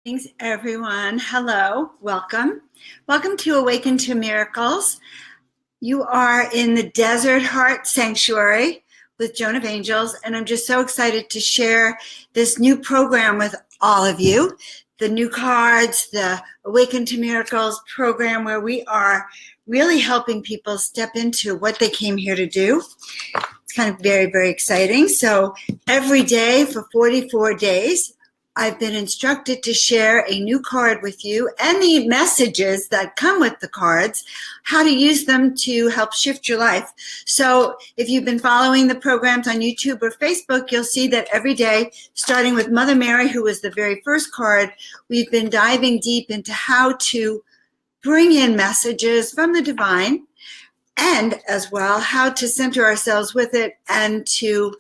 Thanks, everyone. Hello, welcome. Welcome to Awaken to Miracles. You are in the Desert Heart Sanctuary with Joan of Angels, and I'm just so excited to share this new program with all of you. The new cards, the Awaken to Miracles program, where we are really helping people step into what they came here to do. It's kind of very, very exciting. So every day for 44 days, I've been instructed to share a new card with you and the messages that come with the cards, how to use them to help shift your life. So if you've been following the programs on YouTube or Facebook, you'll see that every day, starting with Mother Mary, who was the very first card, we've been diving deep into how to bring in messages from the divine, and as well how to center ourselves with it and to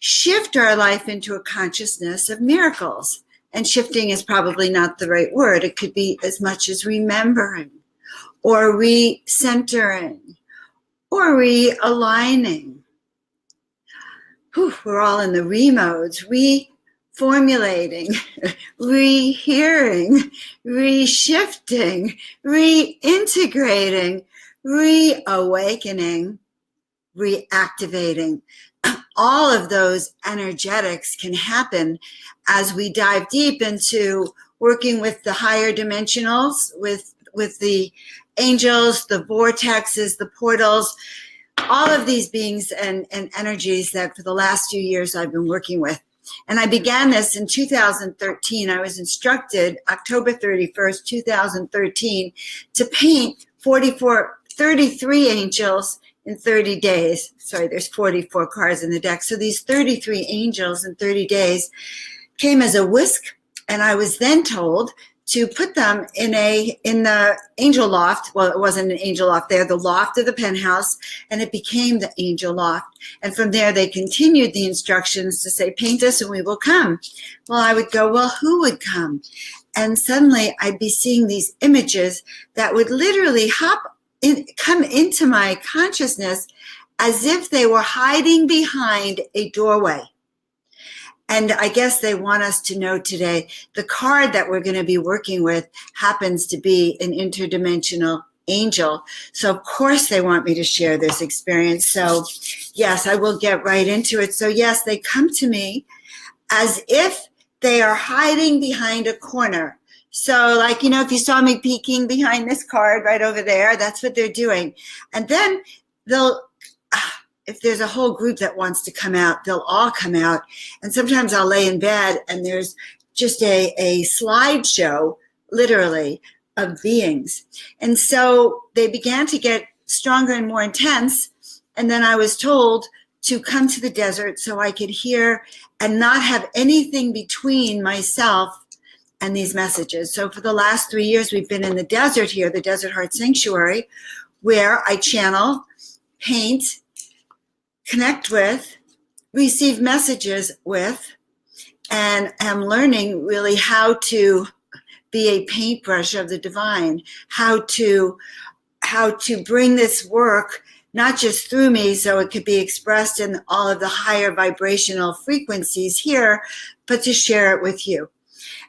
shift our life into a consciousness of miracles. And shifting is probably not the right word. It could be as much as remembering or recentering or realigning. We're all in the re-modes, reformulating, rehearing, reshifting, reintegrating, reawakening, reactivating. All of those energetics can happen as we dive deep into working with the higher dimensionals, with the angels, the vortexes, the portals, all of these beings and energies that for the last few years I've been working with. And I began this in 2013. I was instructed October 31st, 2013, to paint 33 angels in 30 days. Sorry, there's 44 cards in the deck. So these 33 angels in 30 days came as a whisk, and I was then told to put them in the angel loft. Well, it wasn't an angel loft there, the loft of the penthouse, and it became the angel loft. And from there, they continued the instructions to say, paint us and we will come. Well, I would go, well, who would come? And suddenly I'd be seeing these images that would literally come into my consciousness as if they were hiding behind a doorway. And I guess they want us to know today, the card that we're going to be working with happens to be an interdimensional angel. So of course they want me to share this experience. So yes, I will get right into it. So yes, they come to me as if they are hiding behind a corner. So like, if you saw me peeking behind this card right over there, that's what they're doing. And then if there's a whole group that wants to come out, they'll all come out. And sometimes I'll lay in bed and there's just a slideshow, literally, of beings. And so they began to get stronger and more intense. And then I was told to come to the desert so I could hear and not have anything between myself and these messages. So for the last 3 years, we've been in the desert here, the Desert Heart Sanctuary, where I channel, paint, connect with, receive messages with, and am learning really how to be a paintbrush of the divine, how to bring this work not just through me so it could be expressed in all of the higher vibrational frequencies here, but to share it with you.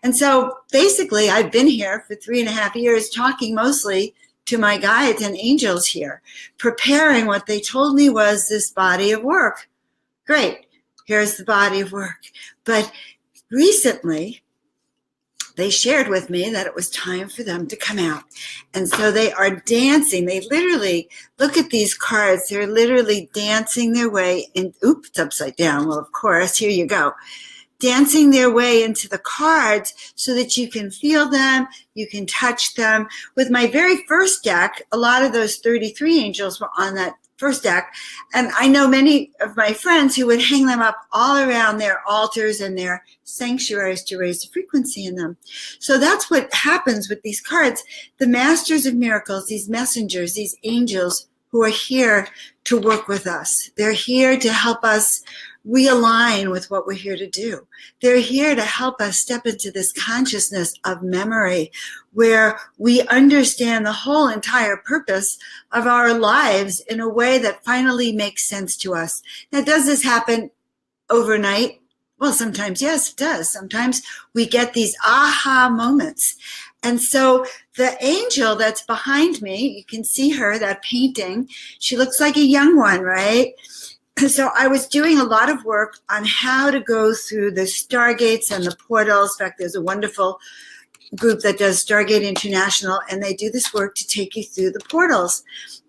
And so basically I've been here for 3.5 years talking mostly to my guides and angels here, preparing what they told me was this body of work. Great, here's the body of work. But recently they shared with me that it was time for them to come out. And so they are dancing. They literally, look at these cards, they're literally dancing their way in, oops, it's upside down. Well, of course, here you go. Dancing their way into the cards so that you can feel them, you can touch them. With my very first deck, a lot of those 33 angels were on that first deck. And I know many of my friends who would hang them up all around their altars and their sanctuaries to raise the frequency in them. So that's what happens with these cards. The masters of miracles, these messengers, these angels who are here to work with us. They're here to help us realign with what we're here to do. They're here to help us step into this consciousness of memory where we understand the whole entire purpose of our lives in a way that finally makes sense to us. Now, does this happen overnight? Well, sometimes, yes, it does. Sometimes we get these aha moments. And so the angel that's behind me, you can see her, that painting, she looks like a young one, right? So I was doing a lot of work on how to go through the stargates and the portals. In fact, there's a wonderful group that does Stargate International, and they do this work to take you through the portals.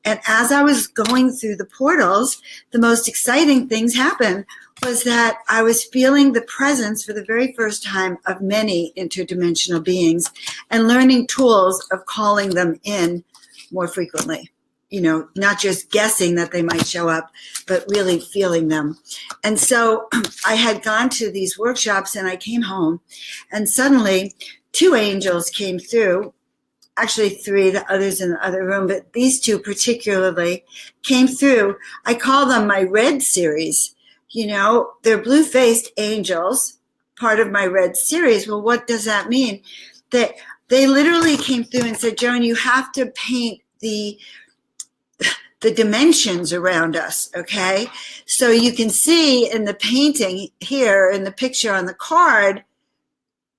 And as I was going through the portals, the most exciting things happened was that I was feeling the presence for the very first time of many interdimensional beings and learning tools of calling them in more frequently. Not just guessing that they might show up, but really feeling them. And so I had gone to these workshops and I came home and suddenly 2 angels came through, actually 3, the others in the other room, but these 2 particularly came through. I call them my red series. They're blue-faced angels, part of my red series. Well, what does that mean? That they literally came through and said, Joan, you have to paint the dimensions around us, okay? So you can see in the painting here, in the picture on the card,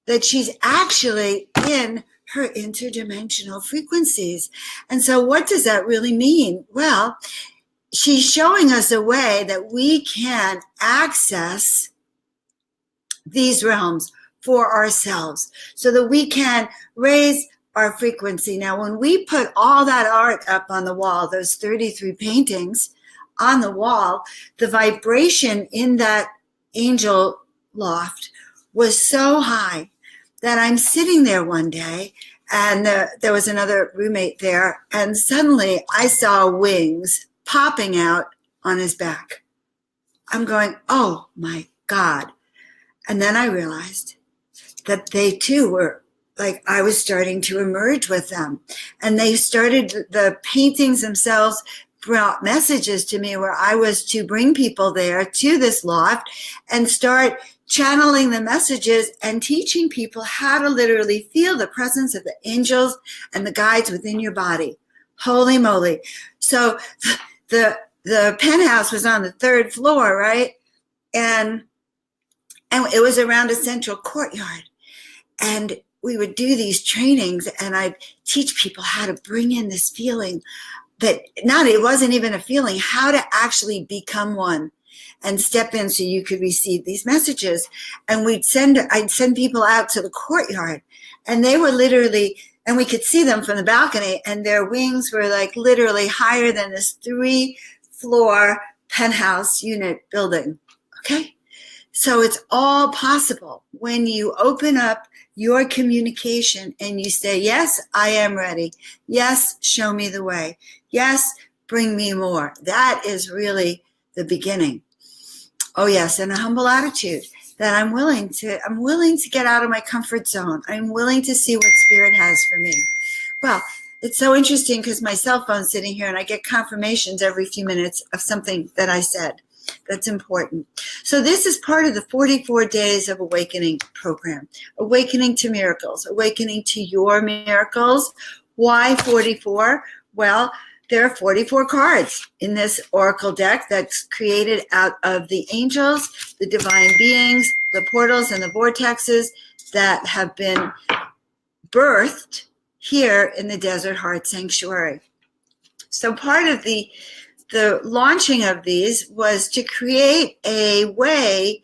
that she's actually in her interdimensional frequencies. And so what does that really mean? Well, she's showing us a way that we can access these realms for ourselves so that we can raise our frequency. Now, when we put all that art up on the wall, those 33 paintings on the wall, the vibration in that angel loft was so high that I'm sitting there one day and there was another roommate there, and suddenly I saw wings popping out on his back. I'm going, oh my God. And then I realized that they too were like, I was starting to emerge with them. And they started, the paintings themselves brought messages to me where I was to bring people there to this loft and start channeling the messages and teaching people how to literally feel the presence of the angels and the guides within your body. Holy moly. So the penthouse was on the 3rd floor, right? And it was around a central courtyard. And we would do these trainings and I'd teach people how to bring in this feeling that it wasn't even a feeling, how to actually become one and step in so you could receive these messages. And I'd send people out to the courtyard and they were literally, and we could see them from the balcony, and their wings were like literally higher than this 3-floor penthouse unit building. Okay. So it's all possible when you open up your communication and you say, yes, I am ready. Yes, show me the way. Yes, bring me more. That is really the beginning. Oh yes, and a humble attitude that I'm willing to get out of my comfort zone. I'm willing to see what Spirit has for me. Well, it's so interesting because my cell phone's sitting here and I get confirmations every few minutes of something that I said. That's important. So this is part of the 44 Days of Awakening program. Awakening to miracles, awakening to your miracles. Why 44? Well, there are 44 cards in this oracle deck that's created out of the angels, the divine beings, the portals, and the vortexes that have been birthed here in the Desert Heart Sanctuary. So part of the launching of these was to create a way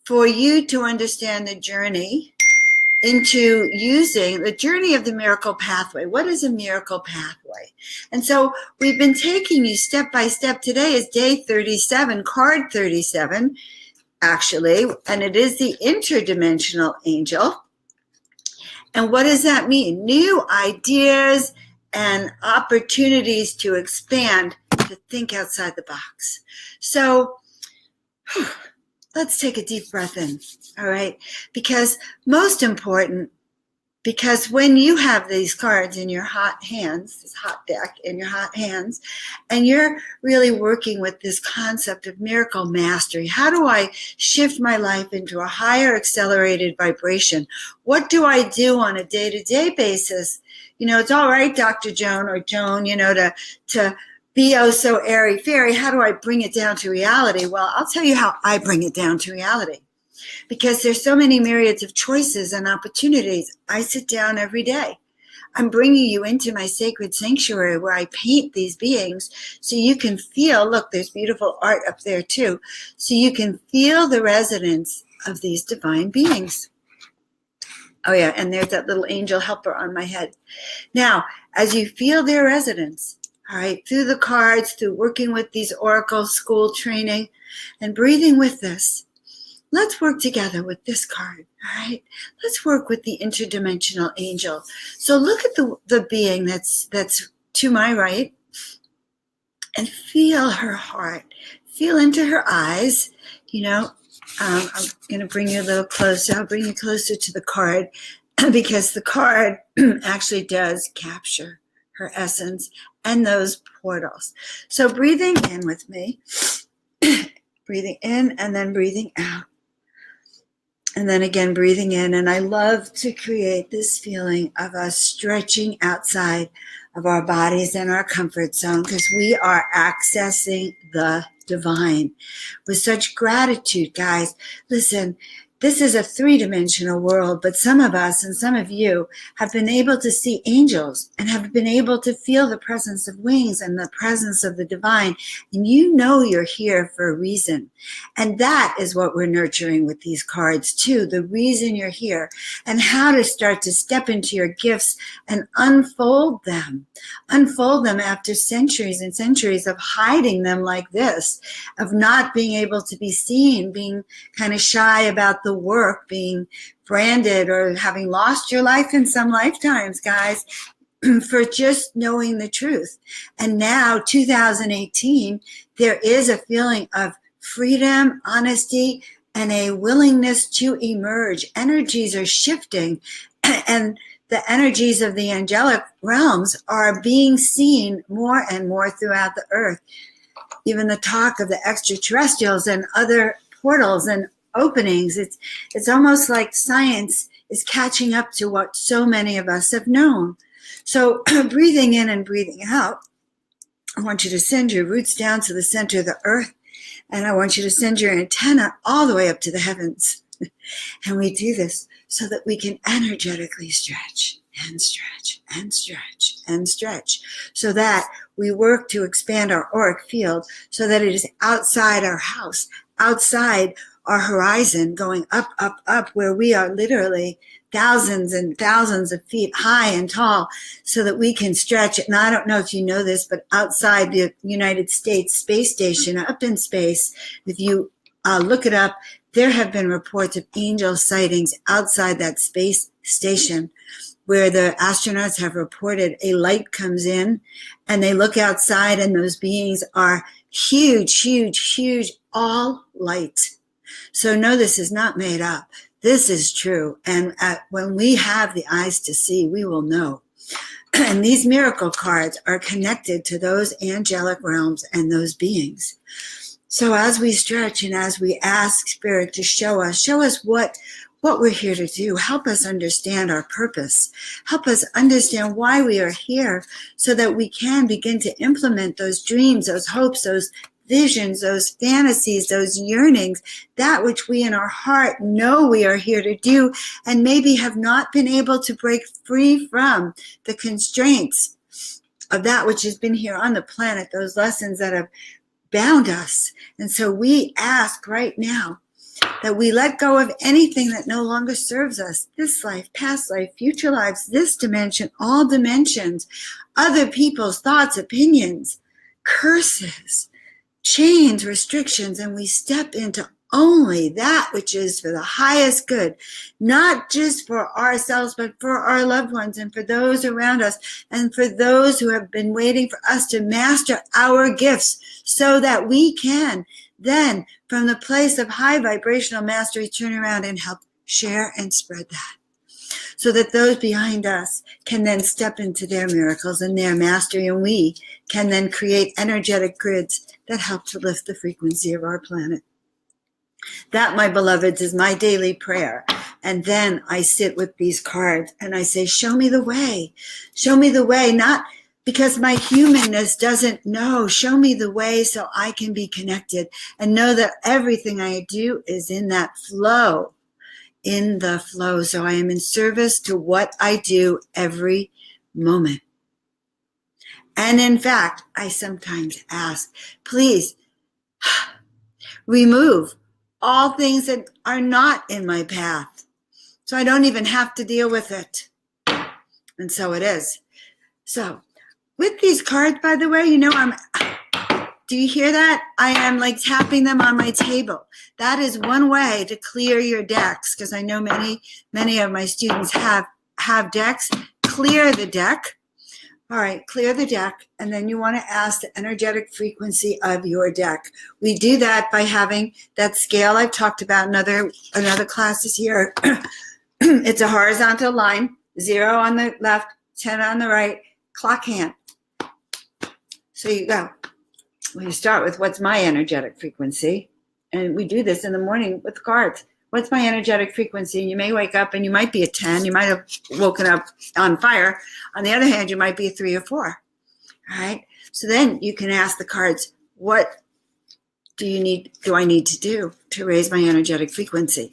for you to understand the journey into using the journey of the miracle pathway. What is a miracle pathway? And so we've been taking you step by step. Today is day 37, card 37, actually, and it is the interdimensional angel. And what does that mean? New ideas and opportunities to expand, to think outside the box. So let's take a deep breath in, all right? Because most important, because when you have these cards in your hot hands, this hot deck in your hot hands, and you're really working with this concept of miracle mastery, how do I shift my life into a higher accelerated vibration? What do I do on a day-to-day basis? It's all right, Dr. Joan or Joan, to be oh so airy-fairy. How do I bring it down to reality? Well, I'll tell you how I bring it down to reality. because there's so many myriads of choices and opportunities. I sit down every day. I'm bringing you into my sacred sanctuary where I paint these beings so you can feel, look, there's beautiful art up there too, so you can feel the resonance of these divine beings. Oh yeah, and there's that little angel helper on my head. Now, as you feel their resonance, all right, through the cards, through working with these oracle school training and breathing with this, let's work together with this card, all right? Let's work with the interdimensional angel. So look at the being that's to my right and feel her heart. Feel into her eyes. You know, I'm going to bring you a little closer. I'll bring you closer to the card because the card actually does capture her essence and those portals. So breathing in with me, breathing in and then breathing out. And then again, breathing in. And I love to create this feeling of us stretching outside of our bodies and our comfort zone because we are accessing the divine with such gratitude, guys. Listen, this is a three-dimensional world, but some of us and some of you have been able to see angels and have been able to feel the presence of wings and the presence of the divine. And you know you're here for a reason. And that is what we're nurturing with these cards too, the reason you're here and how to start to step into your gifts and unfold them after centuries and centuries of hiding them like this, of not being able to be seen, being kind of shy about the work, being branded or having lost your life in some lifetimes, guys, for just knowing the truth. And now, 2018, there is a feeling of freedom, honesty, and a willingness to emerge. Energies are shifting, and the energies of the angelic realms are being seen more and more throughout the earth. Even the talk of the extraterrestrials and other portals and openings, it's almost like science is catching up to what so many of us have known. So breathing in and breathing out, I want you to send your roots down to the center of the earth, and I want you to send your antenna all the way up to the heavens. And we do this so that we can energetically stretch and stretch and stretch and stretch, so that we work to expand our auric field so that it is outside our house, outside our horizon, going up, up, up, where we are literally thousands and thousands of feet high and tall, so that we can stretch. And I don't know if you know this, but outside the United States Space Station, up in space, if you look it up, there have been reports of angel sightings outside that space station, where the astronauts have reported a light comes in and they look outside and those beings are huge, huge, huge, all light. So no, this is not made up. This is true. And when we have the eyes to see, we will know. And these miracle cards are connected to those angelic realms and those beings. So as we stretch and as we ask Spirit to show us what we're here to do, help us understand our purpose, help us understand why we are here, so that we can begin to implement those dreams, those hopes, those visions, those fantasies, those yearnings, that which we in our heart know we are here to do, and maybe have not been able to break free from the constraints of that which has been here on the planet, those lessons that have bound us. And so we ask right now that we let go of anything that no longer serves us, this life, past life, future lives, this dimension, all dimensions, other people's thoughts, opinions, curses, chains, restrictions, and we step into only that which is for the highest good, not just for ourselves, but for our loved ones and for those around us and for those who have been waiting for us to master our gifts, so that we can then, from the place of high vibrational mastery, turn around and help share and spread that, so that those behind us can then step into their miracles and their mastery, and we can then create energetic grids that help to lift the frequency of our planet. That, my beloveds, is my daily prayer. And then I sit with these cards and I say, show me the way. Show me the way, not because my humanness doesn't know. Show me the way so I can be connected and know that everything I do is in that flow, in the flow. So I am in service to what I do every moment. And in fact, I sometimes ask, please remove all things that are not in my path, so I don't even have to deal with it. And so it is. So with these cards, by the way, do you hear that? I am like tapping them on my table. That is one way to clear your decks, because I know many of my students have decks. Clear the deck. All right, clear the deck, and then you want to ask the energetic frequency of your deck. We do that by having that scale I've talked about in other classes here. It's a horizontal line, 0 on the left, 10 on the right, clock hand. So you go. We start with what's my energetic frequency, and we do this in the morning with the cards. What's my energetic frequency? And you may wake up and you might be a 10. You might have woken up on fire. On the other hand, you might be a 3 or 4. All right. So then you can ask the cards, what do I need to do to raise my energetic frequency?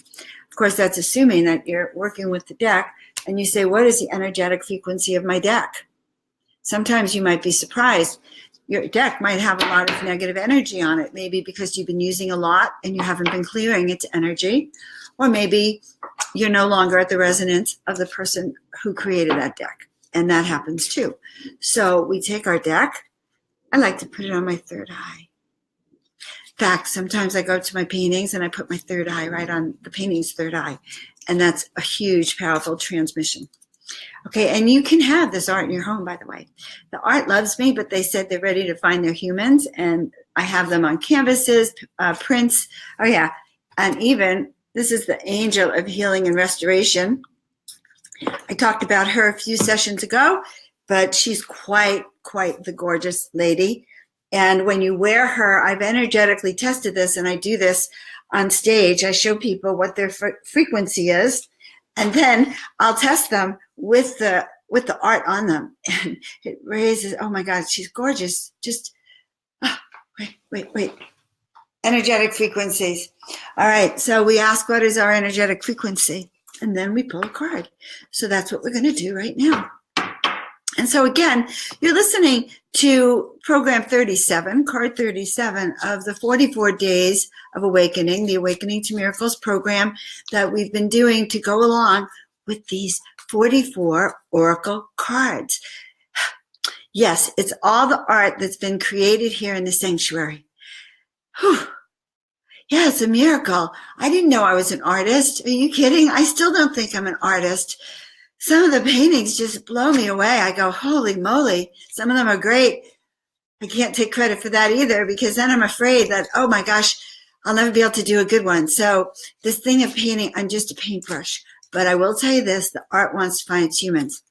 Of course, that's assuming that you're working with the deck and you say, what is the energetic frequency of my deck? Sometimes you might be surprised. Your deck might have a lot of negative energy on it, maybe because you've been using a lot and you haven't been clearing its energy, or maybe you're no longer at the resonance of the person who created that deck, and that happens too. So we take our deck. I like to put it on my third eye. In fact, sometimes I go to my paintings and I put my third eye right on the painting's third eye, and that's a huge, powerful transmission. Okay, and you can have this art in your home, by the way. The art loves me, but they said they're ready to find their humans, and I have them on canvases, prints. Oh, yeah, and even this is the angel of healing and restoration. I talked about her a few sessions ago, but she's quite the gorgeous lady. And when you wear her, I've energetically tested this, and I do this on stage. I show people what their frequency is, and then I'll test them with the art on them, and it raises. Oh my God, she's gorgeous. Just wait. Energetic frequencies. All right, so we ask what is our energetic frequency, and then we pull a card. So that's what we're going to do right now. And so again, you're listening to program 37, card 37 of the 44 Days of Awakening, the Awakening to Miracles program that we've been doing to go along with these 44 oracle cards. Yes, it's all the art that's been created here in the sanctuary. Whew. Yeah, it's a miracle. I didn't know I was an artist. Are you kidding? I still don't think I'm an artist. Some of the paintings just blow me away. I go, holy moly. Some of them are great. I can't take credit for that either, because then I'm afraid that, oh my gosh, I'll never be able to do a good one. So this thing of painting, I'm just a paintbrush. But I will tell you this, the art wants to find its humans.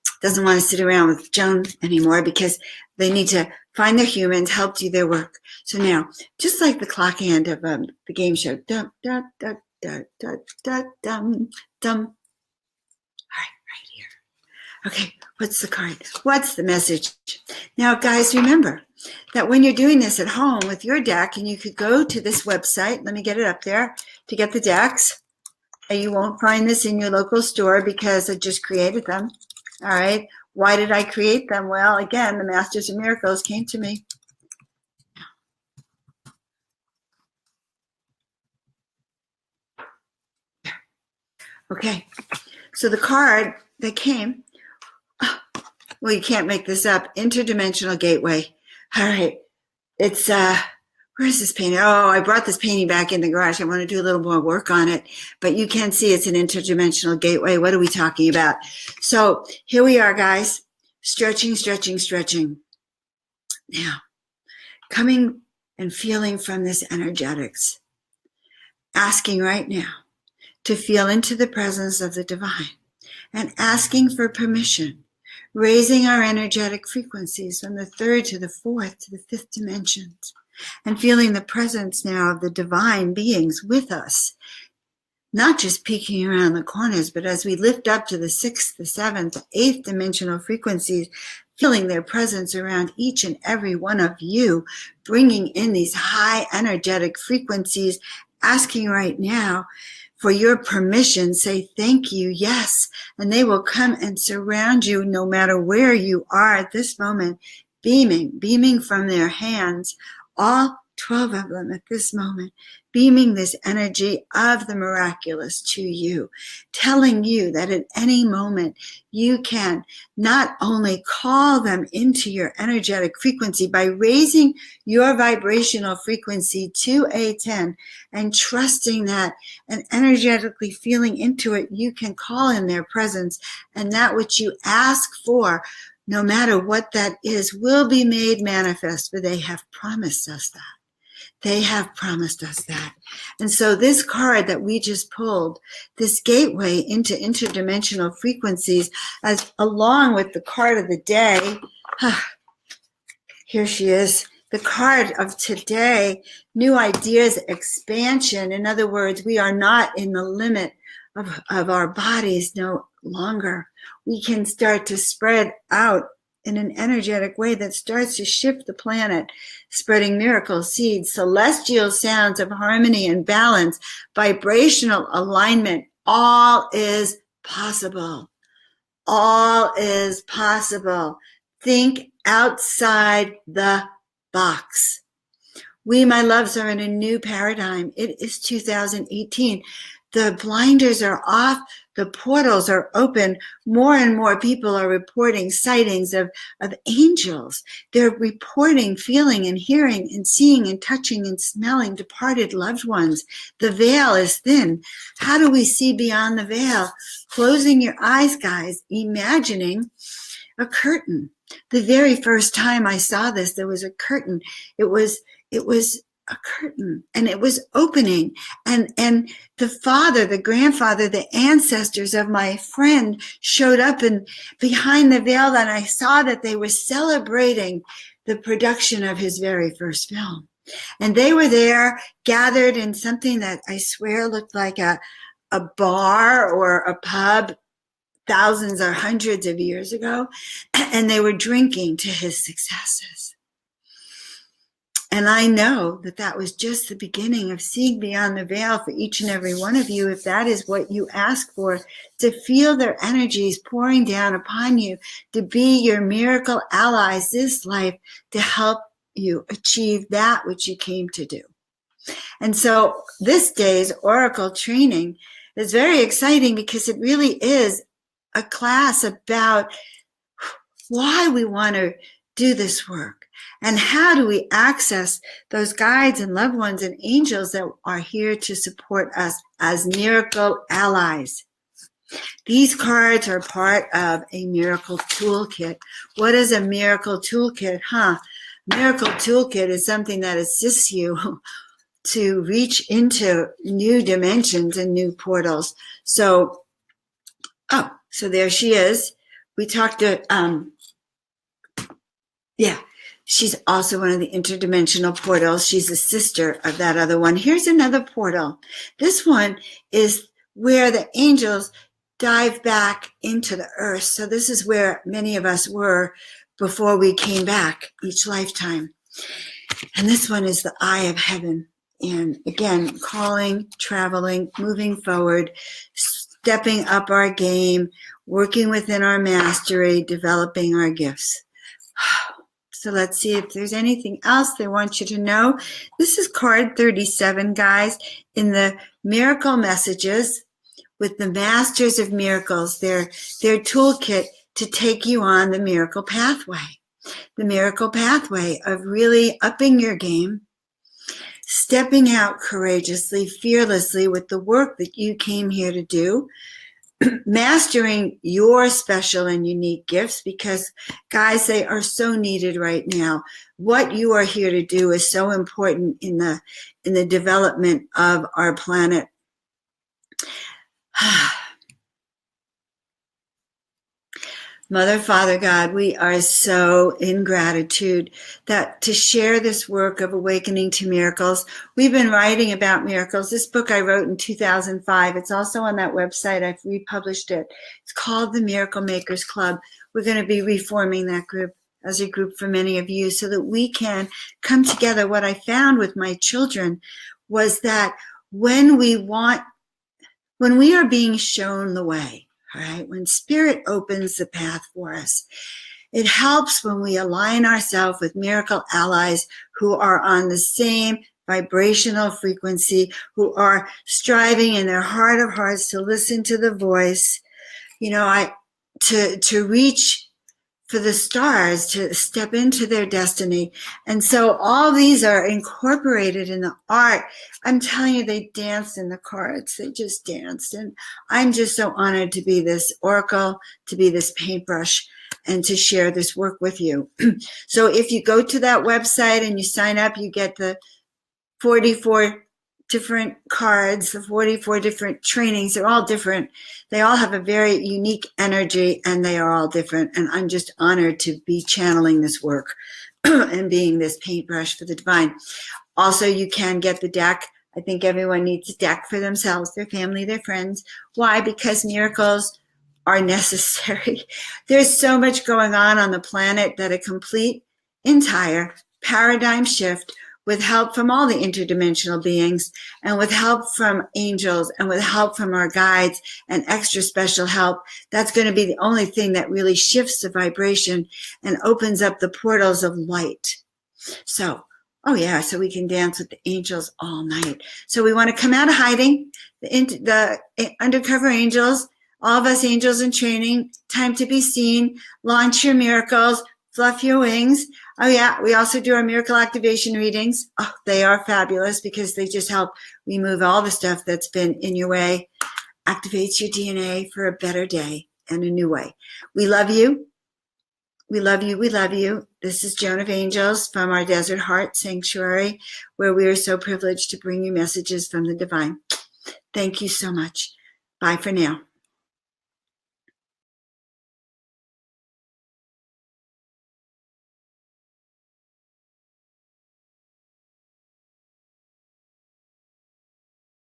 It doesn't want to sit around with Joan anymore, because they need to find their humans, help do their work. So now, just like the clock hand of the game show, dum, dum, dum, dum, dum, dum, dum, dum. Right here. Okay, what's the card? What's the message? Now, guys, remember that when you're doing this at home with your deck, and you could go to this website, let me get it up there, to get the decks, and you won't find this in your local store because I just created them. All right. Why did I create them? Well, again, the Masters of Miracles came to me. Okay. So the card that came, well, you can't make this up. Interdimensional Gateway. All right. It's, where's this painting? Oh, I brought this painting back in the garage. I want to do a little more work on it, but you can see it's an interdimensional gateway. What are we talking about? So here we are, guys. Stretching. Now, coming and feeling from this energetics. Asking right now to feel into the presence of the divine and asking for permission. Raising our energetic frequencies from the 3rd to the 4th to the 5th dimensions. And feeling the presence now of the divine beings with us, not just peeking around the corners, but as we lift up to the 6th, the 7th, the 8th dimensional frequencies, feeling their presence around each and every one of you, bringing in these high energetic frequencies, asking right now for your permission, say thank you, yes, and they will come and surround you no matter where you are at this moment, beaming from their hands, all 12 of them at this moment, beaming this energy of the miraculous to you, telling you that at any moment you can not only call them into your energetic frequency by raising your vibrational frequency to A10 and trusting that and energetically feeling into it, you can call in their presence, and that which you ask for, no matter what that is, will be made manifest, for they have promised us that. They have promised us that. And so this card that we just pulled, this gateway into interdimensional frequencies, as along with the card of the day, here she is, the card of today, new ideas, expansion. In other words, we are not in the limit of our bodies no longer. We can start to spread out in an energetic way that starts to shift the planet, spreading miracle seeds, celestial sounds of harmony and balance, vibrational alignment. All is possible. All is possible. Think outside the box. We, my loves, are in a new paradigm. It is 2018. The blinders are off. The portals are open. More and more people are reporting sightings of angels. They're reporting feeling and hearing and seeing and touching and smelling departed loved ones. The veil is thin. How do we see beyond the veil? Closing your eyes, guys, imagining a curtain. The very first time I saw this, there was a curtain. It was a curtain, and it was opening, and the grandfather, the ancestors of my friend showed up and behind the veil, and I saw that they were celebrating the production of his very first film. And they were there gathered in something that I swear looked like a bar or a pub thousands or hundreds of years ago, and they were drinking to his successes. And I know that that was just the beginning of seeing beyond the veil for each and every one of you, if that is what you ask for, to feel their energies pouring down upon you, to be your miracle allies this life, to help you achieve that which you came to do. And so this day's Oracle training is very exciting because it really is a class about why we want to do this work. And how do we access those guides and loved ones and angels that are here to support us as miracle allies? These cards are part of a miracle toolkit. What is a miracle toolkit? Miracle toolkit is something that assists you to reach into new dimensions and new portals. So there she is. We talked to, she's also one of the interdimensional portals. She's a sister of that other one. Here's another portal. This one is where the angels dive back into the earth. So this is where many of us were before we came back each lifetime. And this one is the eye of heaven. And again, calling, traveling, moving forward, stepping up our game, working within our mastery, developing our gifts. So let's see if there's anything else they want you to know. This is card 37, guys, in the miracle messages with the masters of miracles, their toolkit to take you on the miracle pathway of really upping your game, stepping out courageously, fearlessly with the work that you came here to do, mastering your special and unique gifts, because guys, they are so needed right now. What you are here to do is so important in the development of our planet. Mother, Father, God, we are so in gratitude that to share this work of awakening to miracles. We've been writing about miracles. This book I wrote in 2005. It's also on that website. I've republished it. It's called the Miracle Makers Club. We're going to be reforming that group as a group for many of you so that we can come together. What I found with my children was that when we are being shown the way, all right, when Spirit opens the path for us, it helps when we align ourselves with miracle allies who are on the same vibrational frequency, who are striving in their heart of hearts to listen to the voice, to reach for the stars, to step into their destiny. And so all these are incorporated in the art. I'm telling you, they danced in the cards. They just danced. And I'm just so honored to be this oracle, to be this paintbrush, and to share this work with you. So if you go to that website and you sign up, you get the 44 different cards, the 44 different trainings. They're all different. They all have a very unique energy, and they are all different. And I'm just honored to be channeling this work and being this paintbrush for the divine. Also, you can get the deck. I think everyone needs a deck for themselves, their family, their friends. Why? Because miracles are necessary. There's so much going on the planet that a complete, entire paradigm shift with help from all the interdimensional beings, and with help from angels, and with help from our guides, and extra special help, that's going to be the only thing that really shifts the vibration and opens up the portals of light. So, so we can dance with the angels all night. So we want to come out of hiding, the undercover angels, all of us angels in training, time to be seen, launch your miracles, fluff your wings. Oh yeah, we also do our miracle activation readings. Oh, they are fabulous because they just help remove all the stuff that's been in your way, activates your DNA for a better day and a new way. We love you. We love you. We love you. This is Joan of Angels from our Desert Heart Sanctuary, where we are so privileged to bring you messages from the divine. Thank you so much. Bye for now.